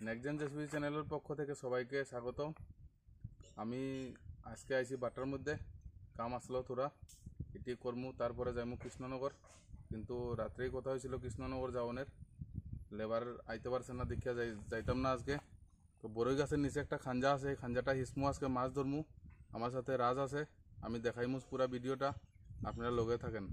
Next gen JCB চ্যানেলের পক্ষ থেকে সবাইকে স্বাগত। আমি আজকে আইছি বাটার মধ্যে, কাম আসলো তোরা এটি করমু, তারপরে যাইমু কৃষ্ণনগর। কিন্তু রাত্রেই কথা হয়েছিল কৃষ্ণনগর যাওয়ানের, লেবার আইতে পারছে না, দেখিয়া যাইতাম না আজকে। তো বড়ই গাছের নিচে একটা খাঞ্জা আছে, এই খাঞ্জাটা হিসমু, আজকে মাছ ধরমু। আমার সাথে রাজ আছে, আমি দেখাইমু পুরা ভিডিওটা, আপনারা লগে থাকেন।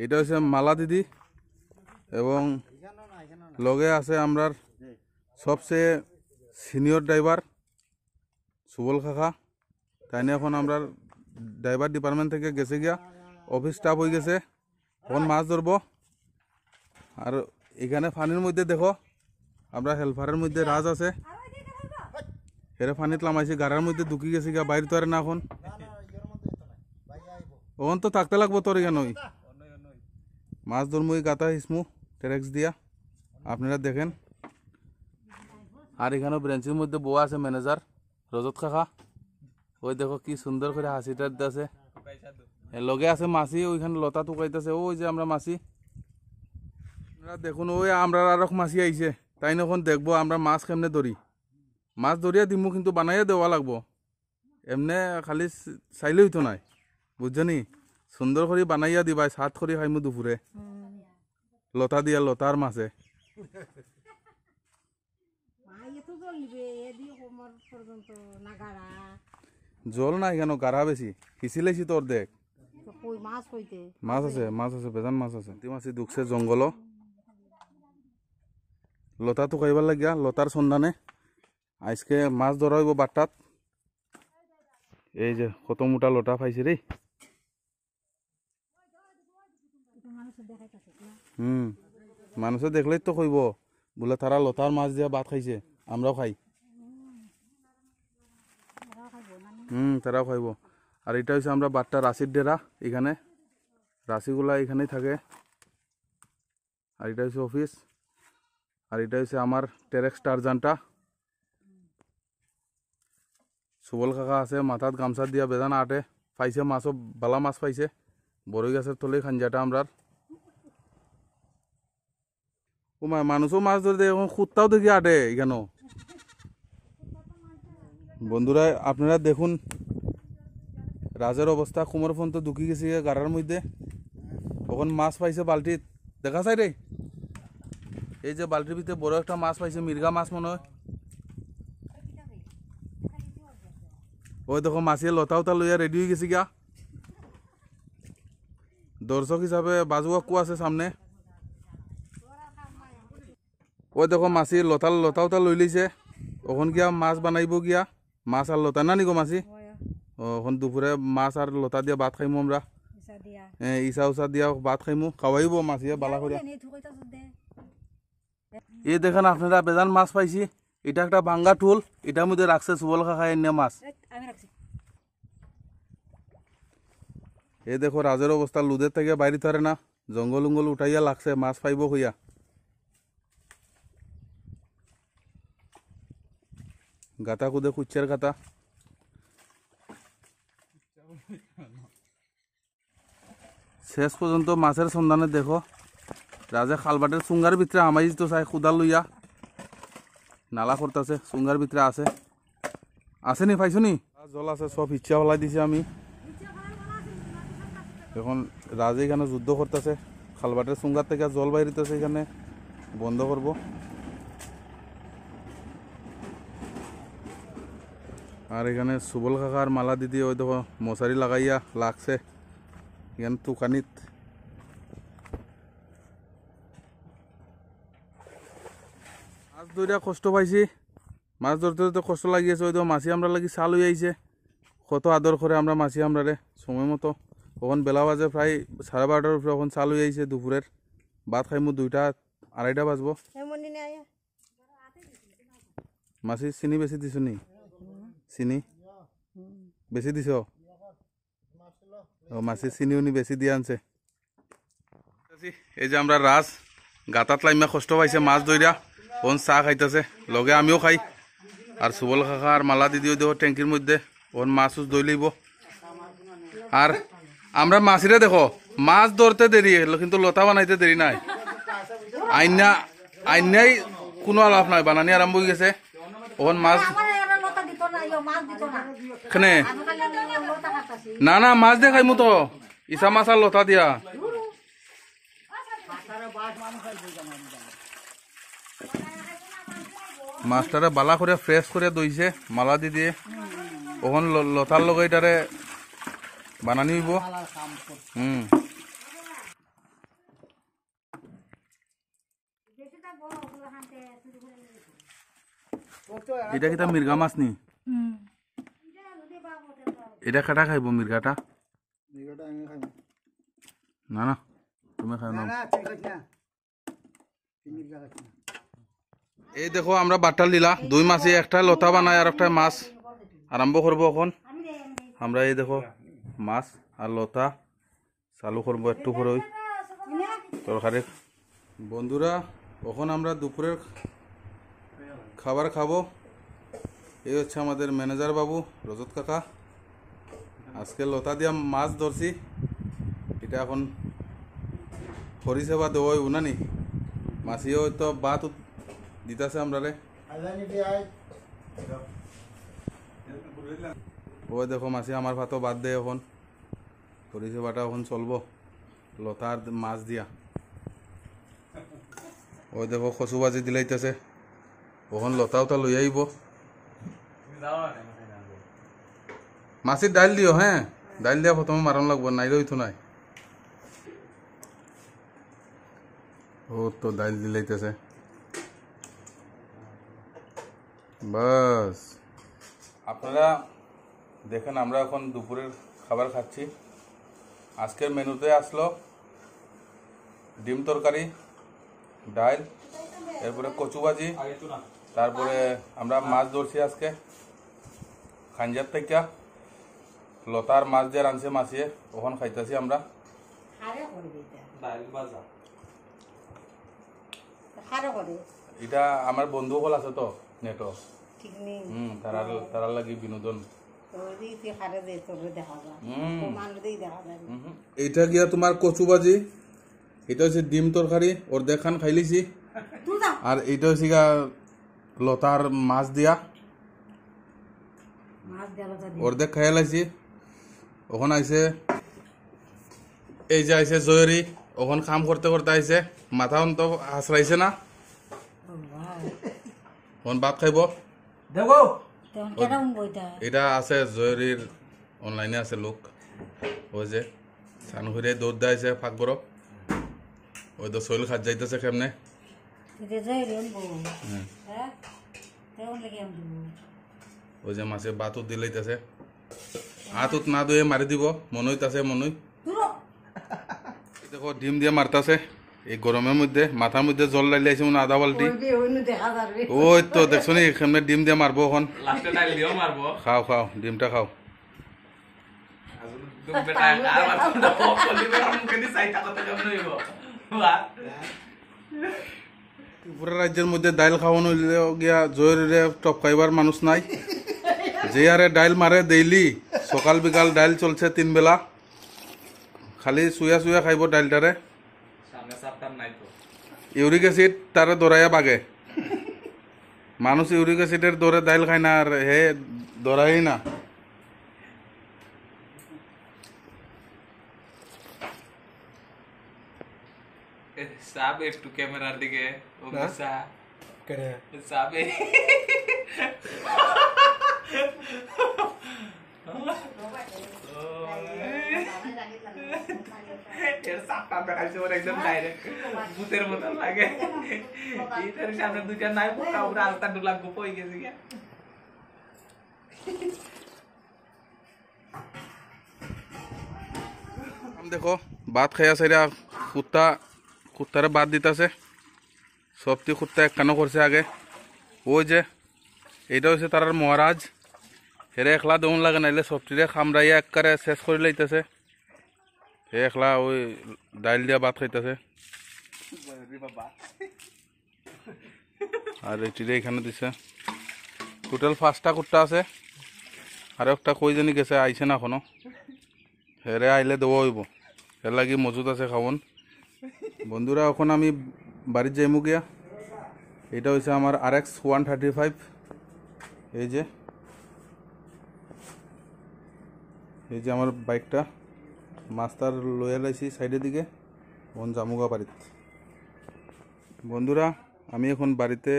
এটা হচ্ছে মালা দিদি, এবং লগে আছে আমরার সবচেয়ে সিনিয়র ড্রাইভার সুবল কাকা। তাই নিয়ে এখন আমরা ড্রাইভার ডিপার্টমেন্ট থেকে গেছে গিয়া, অফিস স্টাফ হয়ে গেছে, এখন মাছ ধরবো। আর এখানে পানির মধ্যে দেখো, আমরা হেল্পারের মধ্যে রাজ আছে, হেরে পানিত লামাইছি, গাড়ার মধ্যে ঢুকি গেছে গিয়া, বাইরে তো আর না এখন তো থাকতে লাগবো তোর এখানে। মাছ ধরমু এই গাতা হিসমু টেরেক্স দিয়া, আপনারা দেখেন। আর এখানে ব্রেঞ্চের মধ্যে বউ আছে ম্যানেজার রজত কাকা, ওই দেখো কি সুন্দর করে হাসিটা দিতেছে। লগে আছে মাছি, ওইখানে লতা টুকাইতেছে, ওই যে আমরা মাছি। আপনারা দেখুন, ওই আমরা আর মাছি আইছে, তাই এখন দেখবো আমরা মাছ কেমনে ধরি। মাছ ধরিয়া দিমু, কিন্তু বানাইয়া দেওয়া লাগবো, এমনে খালি চাইলে হইতো নাই, বুঝছনি। সুন্দর করে বানাইয়া দিবাই, সাত করে খাইমু দুপুরে, লতা দিয়া, লতার মাছে। জল নাই কেন, গাড়া বেশি খিচিলাইছি তোর, দেখ মাছ আছে, মাছ আছে, বেজান মাছ আছে। মাছি ঢুকছে জঙ্গল, লতা তো খাইবার লাগিয়া, লতার সন্ধানে আজকে মাছ ধরা হইব বাট্টাত। এই যে কত মোটা লতা পাইছে রে। মানুষে দেখলেই তো কইব বলে তারা লতার মাছ দিয়া ভাত খাইছে, আমরাও খাই। তারাও খাইব। আর এটা হচ্ছে আমরা বাট্টা রাশির ডেরা, এখানে রাশিগুলা এখানেই থাকে। আর এটা হচ্ছে অফিস, আর এটা হচ্ছে আমার টেরেক্স টারজানটা। সুবল কাকা আছে, মাথাত গামছা দিয়া বেজান আটে, পাইছে মাছও, বালা মাছ পাইছে। বড়ই গাছের তলে খাঞ্জাটা আমরার। ও মা, মানুষও মাছ ধরে দেয়, এখন খুঁতটাও দেখি আটে এখানেও। বন্ধুরা আপনারা দেখুন রাজের অবস্থা, কুমোর ফোন তো ঢুকি গেছে গাড়ার মধ্যে। তখন মাছ পাইছে বালতিত, দেখা যায় রে, এই যে বালতির ভিতরে বড় একটা মাছ পাইছে, মির্গা মাছ মনে হয়। ওই দেখো মাছিয়ে লতা উতা লইয়া রেডি হয়ে গেছি গা, দর্শক হিসাবে বাজুয়া কু আছে সামনে। ওই দেখো মাছি লতা উতা লই লিছে, ওখান গিয়া মাছ বানাইব গিয়া, মাছ আর লতা না নিগো মাছি। এখন দুপুরে মাছ আর লতা দিয়ে ভাত খাইমু আমরা। ইসা উসা দিয়া ভাত খাইমু খাওয়াইব মাছিয়ে বালা করে। এই দেখেন আপনারা বেজান মাছ পাইছি। এটা একটা ভাঙ্গা টুল, এটার মধ্যে রাখছে সুবল কাকা এনে মাছ। এই দেখো রাজের অবস্থা, লুদের থেকে বাইরে ধরে না, জঙ্গল উঙ্গল উঠাইয়া লাগছে মাছ পাইব হইয়া। গাতা কুদে কুচ্ছের গাতা। শেষ পর্যন্ত মাছের সন্ধানে দেখো রাজা খালবাটের চুঙ্গার ভিতরে আমাই তো চাই খুদাল লইয়া নালা করতেছে, চুঙ্গার ভিতরে আছে। আসেনি পাইছনি জল আছে, সব ইচ্ছা ফলাই দিছে আমি। এখন রাজে এখানে যুদ্ধ করতেছে, খালবাটের চুঙ্গার থেকে জল বাইরিতেছে, এখানে বন্ধ করব। আর এখানে সুবল কাকার মালা দিদি ওই দেখো মশারি লাগাইয়া লাগছে এখানে তুকানিত। মাছ ধরিয়া কষ্ট পাইছি, মাছ ধরতে ধরতে কষ্ট লাগিয়েছে। ওই তো মাছি আমরা লাগি চাল হয়ে আইছে, কত আদর করে আমরা মাছি আমরা রে সময় মতো। তখন বেলা বাজে প্রায় 12:30টার উপরে, এখন চাল হয়ে আইছে দুপুরের। ভাত খাইমু 2টা 2:30 বাজবো। মাছি চিনি বেশি দিছ নি? চিনি বেশি দিছ? ও মাছি চিনি উনি বেশি দিয়ে আনছে। এই যে আমরা রাজ গাতাত লাইমা কষ্ট পাইছে মাছ ধরিয়া, ওন চাহ খাইতেছে, লগে আমিও খাই। আর সুবল কাকা আর মালা দিদিও দেবো ট্যাঙ্কির মধ্যে, ওন মাছ ধরে লইব। আর আমরা মাছিরে দেখো মাছ ধরতে দেরি কিন্তু লতা বানাইতে দেরি নাই। আইনাই কোনো আলাপ নাই, বানানি আরম্ভ হয়ে গেছে। ওন মাছ না না মাছ দিয়ে খাইমু তো, ইসা মাছ আর লতা দিয়া। মাছটারে বালা করে ফ্রেশ করে দইছে মালা দি দিয়ে, ওখান লতার লগে এটারে বানানি হইব। এটা কিতা মির্গা মাছ নি? এটা কাটা খাইব মির্গাটা? না না তুমি খাই না। এই দেখো আমরা বাটাল দিলা 2 মাছে, একটা লতা বানায় আর একটা মাছ আরম্ভ করবো এখন আমরা। এই দেখো মাছ আর লতা চালু করবো একটু করে তরকারি। বন্ধুরা এখন আমরা দুপুরের খাবার খাবো। এই হচ্ছে আমাদের ম্যানেজার বাবু রজত কাকা, আজকে লতা দিয়া মাছ ধরছি। এটা এখন পরিষেবা দেওয়া উনানি মাছিও তো ভাত দিতেছে আমরা রে। ওই দেখো মাছি আমার ভাতও বাদ দেয়, এখন পরিষেবাটা এখন চলবো লতার মাছ দিয়া। ওই দেখো কচু বাজি দিলাইতেছে, ওখান লতাওটা লই আইব। মাছির ডাইল দিও, হ্যাঁ ডাইল দিয়া প্রথমে মারণ লাগবো, নাইলে হইতো নাই। ও তো ডাইল দিলাইতেছে বাস। আপনারা দেখেন আমরা এখন দুপুরের খাবার খাচ্ছি। আজকের মেনুতে আসলো ডিম তরকারি, ডাইল, এরপরে কচু ভাজি, তারপরে আমরা মাছ ধরছি আজকে খাঞ্জার থেকে। লতার মাছ দিয়ে রাঁধছে মাছিয়ে, ওখান খাইতেছি আমরা। এটা আমার বন্ধু হল আছে তো নেটো, তারা লাগি বিনোদন। এটা গিয়া তোমার কচু ভাজি, এটা হচ্ছে ডিম তরকারি ওর দেখান খাইলিছি, আর এইটা হচ্ছে লতার মাছ দিয়া অর্ধেক খাইয়া লাইছি। ওখানে আইছে এই যে আইছে জয়রি, ওখান কাম করতে করতে আইছে, মাথা অন্ত হাসরাইছে না, ওখান ভাত খাইব। এটা আছে জয়রির অনলাইনে আছে লোক, ওই যে চান ঘুরে দৌড় দেয়াইছে ফাঁক বড়, ওই তো শৈল খাত যাইতেছে কেমনে। ওই যে মাছে বাতুত দিলাইতেছে, হাতুত না দুয়ে মারি দিব মনইত আছে মনই। দেখো ডিম দিয়ে মারতাছে এই গরমের মধ্যে, মাথার মধ্যে জল লাইলে আছে মনে আধা বালতি। ওই তো দেখছো নি এখানে ডিম দিয়ে মারবো এখন। খাও খাও ডিমটা খাও। ত্রিপুরা রাজ্যের মধ্যে ডাইল খাওয়ানো গিয়া জয়ের টপ খাইবার মানুষ নাই। যে আরে ডাইল মারে ডেইলি, সকাল বিকাল ডাইল চলছে 3 বেলা, খালি শুয়া শুয়া খাইব ডাইলটারে। ইউরিক অ্যাসিড তারে দৌড়াইয়া বাগে, মানুষ ইউরিক অ্যাসিডের দৌড়ে ডাইল খায় না, আর হে দৌড়াই না। সাব একটু ক্যামেরার দিকে সাবে একদম ডাইরেক্ট ভূতের মতন লাগে। এটার সামনে দুইটা নাই পোকা ওরা আলতা ডুলা গোপ হয়ে গেছে গিয়া। দেখো ভাত খাইয়া সাইরা কুত্তারে বাদ দিতেছে, সবটি কুত্তা একখানো করছে আগে। ওই যে এইটা হচ্ছে তার মহারাজ, হেরে একলা দৌন লাগে, নাইলে সবটিরে খামড়াইয়া একবারে শেষ করে লাইতেছে। হে একলা ওই ডাইল দিয়া ভাত খাইতেছে। আর এটিরে এখানে দিছে। টোটাল 5টা কুত্তা আছে, আর একটা কই জানি গেছে, আইছে না এখনো। হেরে আইলে দেওয়া হইব, এর লাগি মজুদ আছে খাওন। বন্ধুরা এখন আমি বাড়ির যাইমু গিয়া। এটা হচ্ছে আমার RX 135। এই যে আমার বাইকটা মাস্টার লয়ে লাইছি সাইডের দিকে, এখন জামুগা বাড়িতে। বন্ধুরা আমি এখন বাড়িতে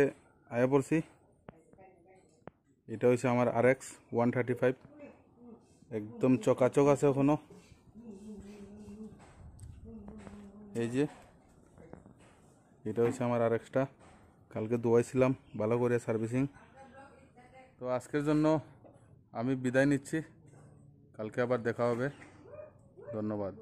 আয়া পড়ছি। এটা হচ্ছে আমার RX 135, একদম চকাচক আছে এখনো। এই যে এটা হচ্ছে আমার RX-টা, কালকে ধোয়াইছিলাম ভালো করে সার্ভিসিং। তো আজকের জন্য আমি বিদায় নিচ্ছি, কালকে আবার দেখা হবে। ধন্যবাদ।